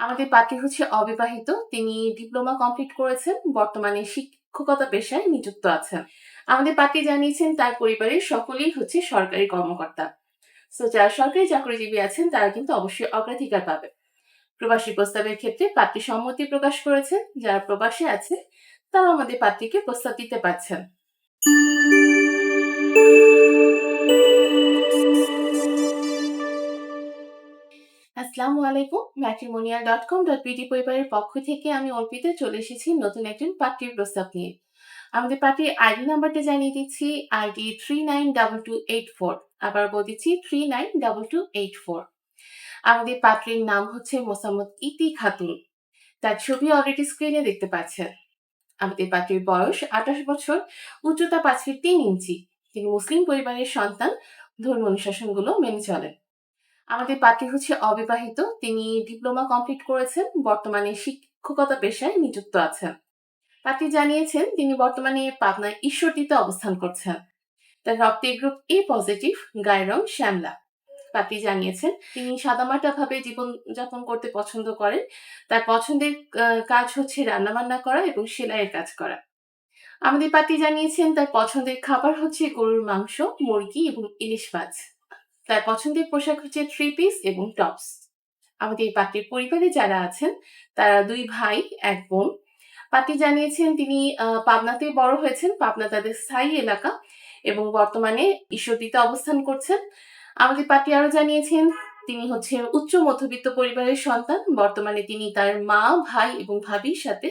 আমাদের পাত্রী হচ্ছে অবিবাহিত। তিনি ডিপ্লোমা কমপ্লিট করেছেন। বর্তমানে শিক্ষকতা পেশায় নিযুক্ত আছেন। আমাদের পাত্রী জানিয়েছেন তার পরিবারের সকলেই হচ্ছে সরকারি কর্মকর্তা। যারা সরকারি চাকরিজীবী আছেন তারা কিন্তু অবশ্যই অগ্রাধিকার পাবে। প্রবাসী প্রস্তাবের ক্ষেত্রে পাত্রী সম্মতি প্রকাশ করেছেন। যারা প্রবাসে আছে তারা আমাদের পাত্রীকে প্রস্তাব দিতে পারছেন। আসসালামু আলাইকুম। matrimonial.com.bd পরিবারের পক্ষ থেকে আমি অর্পিতা চলে এসেছি নতুন একজন পাত্রীর প্রস্তাব নিয়ে। আমাদের পাত্রীর আইডি নাম্বারটা জানিয়ে দিচ্ছি, আইডি 392284। আবার বলতেছি 392284। আমাদের পাত্রীর নাম হচ্ছে মোসাম্মদ ইতি খাতুন। তার ছবি অলরেডি স্ক্রিনে দেখতে পাচ্ছেন। আমাদের পাত্রীর বয়স 28 বছর, উচ্চতা 5 ফিট 3 ইঞ্চি। তিনি মুসলিম পরিবারের সন্তান, ধর্ম অনুশাসনগুলো মেনে চলেন। আমাদের পাত্রী হচ্ছে অবিবাহিত। তিনি ডিপ্লোমা কমপ্লিট করেছেন। বর্তমানে শিক্ষকতা পেশায় নিযুক্ত আছেন। পাত্রী জানিয়েছেন তিনি বর্তমানে পাবনার ঈশ্বরদীতে অবস্থান করছেন। তার রক্তের গ্রুপ এ পজিটিভ, গায়ের রং শ্যামলা। পাত্রী জানিয়েছেন তিনি সাদামাটাভাবে জীবনযাপন করতে পছন্দ করেন। তার পছন্দের কাজ হচ্ছে রান্নাবান্না করা এবং সেলাইয়ের কাজ করা। আমাদের পাত্রী জানিয়েছেন তার পছন্দের খাবার হচ্ছে গরুর মাংস, মুরগি এবং ইলিশ মাছ। তার পছন্দের পোশাক হচ্ছে থ্রি পিস এবং টপস। আমাদের পাত্রীর পরিবারে যারা আছেন তারা 2 ভাই 1 বোন। পাত্রী জানিয়েছেন তিনি পাবনাতে বড় হয়েছেন। পাবনা তাদের স্থায়ী এলাকা এবং বর্তমানে ঈশ্বরদীতে অবস্থান করছেন। আমাদের পাত্রী আরো জানিয়েছেন তিনি হচ্ছে উচ্চ মধ্যবিত্ত পরিবারের সন্তান। বর্তমানে তিনি তার মা, ভাই এবং ভাবির সাথে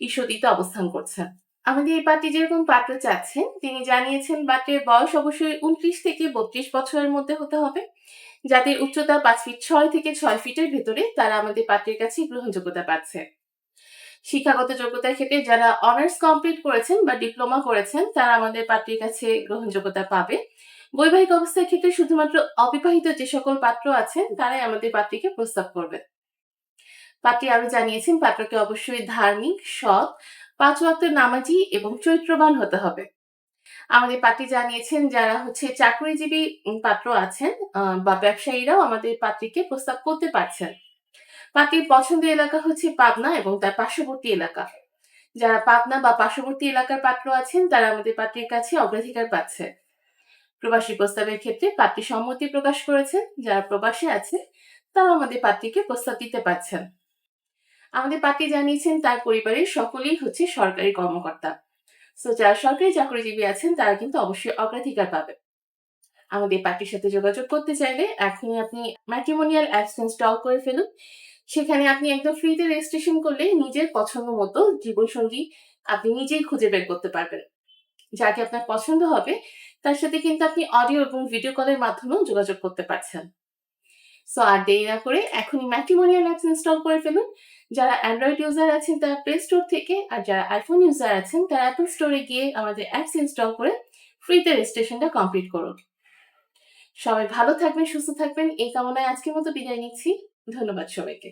ঈশ্বরদীতে অবস্থান করছেন। আমাদের এই পাত্রী যেরকম পাত্র চাচ্ছেন তিনি জানিয়েছেন পাত্রের বয়স অবশ্যই 29 থেকে 32 বছরের মধ্যে হতে হবে। যাদের উচ্চতা 5 ফিট 6 থেকে 6 ফিটের ভেতরে তারা আমাদের পাত্রের কাছে গ্রহণযোগ্যতা পাচ্ছে। শিক্ষাগত যোগ্যতার ক্ষেত্রে যারা অনার্স কমপ্লিট করেছেন বা ডিপ্লোমা করেছেন তারা আমাদের পাত্রের কাছে গ্রহণযোগ্যতা পাবে। বৈবাহিক অবস্থার ক্ষেত্রে শুধুমাত্র অবিবাহিত যে সকল পাত্র আছেন তারাই আমাদের পাত্রীকে প্রস্তাব করবে। পাত্রী আরো জানিয়েছেন পাত্রকে অবশ্যই ধার্মিক, সৎ, 5 ওয়াক্তের নামাজি এবং চরিত্রবান হতে হবে। আমাদের পাত্রী জানিয়েছেন যারা হচ্ছে চাকরিজীবী পাত্র আছেন বা ব্যবসায়ীরাও আমাদের পাত্রীকে প্রস্তাব করতে পারছেন। পাত্রীর পছন্দের এলাকা হচ্ছে পাবনা এবং তার পার্শ্ববর্তী এলাকা। যারা পাবনা বা পার্শ্ববর্তী এলাকার পাত্র আছেন তারা আমাদের পাত্রীর কাছে অগ্রাধিকার পাচ্ছে। প্রবাসী প্রস্তাবের ক্ষেত্রে পাত্রী সম্মতি প্রকাশ করেছেন। যারা প্রবাসে আছে তারা আমাদের পাত্রীকে প্রস্তাব দিতে পারছেন। আমাদের পাত্রী জানিয়েছেন তার পরিবারের সকলেই হচ্ছে সরকারি কর্মকর্তা। যারা সরকারি চাকরিজীবী আছেন তারা কিন্তু অবশ্যই অগ্রাধিকার পাবে। আমাদের পার্টির সাথে যোগাযোগ করতে চাইলে এখনই আপনি ম্যাট্রিমোনিয়াল অ্যাপস ইনস্টল করে ফেলুন। সেখানে আপনি একদম ফ্রিতে রেজিস্ট্রেশন করলে নিজের পছন্দ মতো জীবনসঙ্গী আপনি নিজেই খুঁজে বের করতে পারবেন। যাকে আপনার পছন্দ হবে তার সাথে কিন্তু আপনি অডিও এবং ভিডিও কলের মাধ্যমেও যোগাযোগ করতে পারছেন। আর দেরি না করে এখনই ম্যাট্রিমোনিয়াল অ্যাপস ইনস্টল করে ফেলুন। যারা অ্যান্ড্রয়েড ইউজার আছেন তারা প্লে স্টোর থেকে, আর যারা আইফোন ইউজার আছেন তারা অ্যাপল স্টোরে গিয়ে আমাদের অ্যাপস ইনস্টল করে ফ্রিতে রেজিস্ট্রেশনটা কমপ্লিট করুন। সবাই ভালো থাকবেন, সুস্থ থাকবেন এই কামনায় আজকের মতো বিদায় নিচ্ছি। ধন্যবাদ সবাইকে।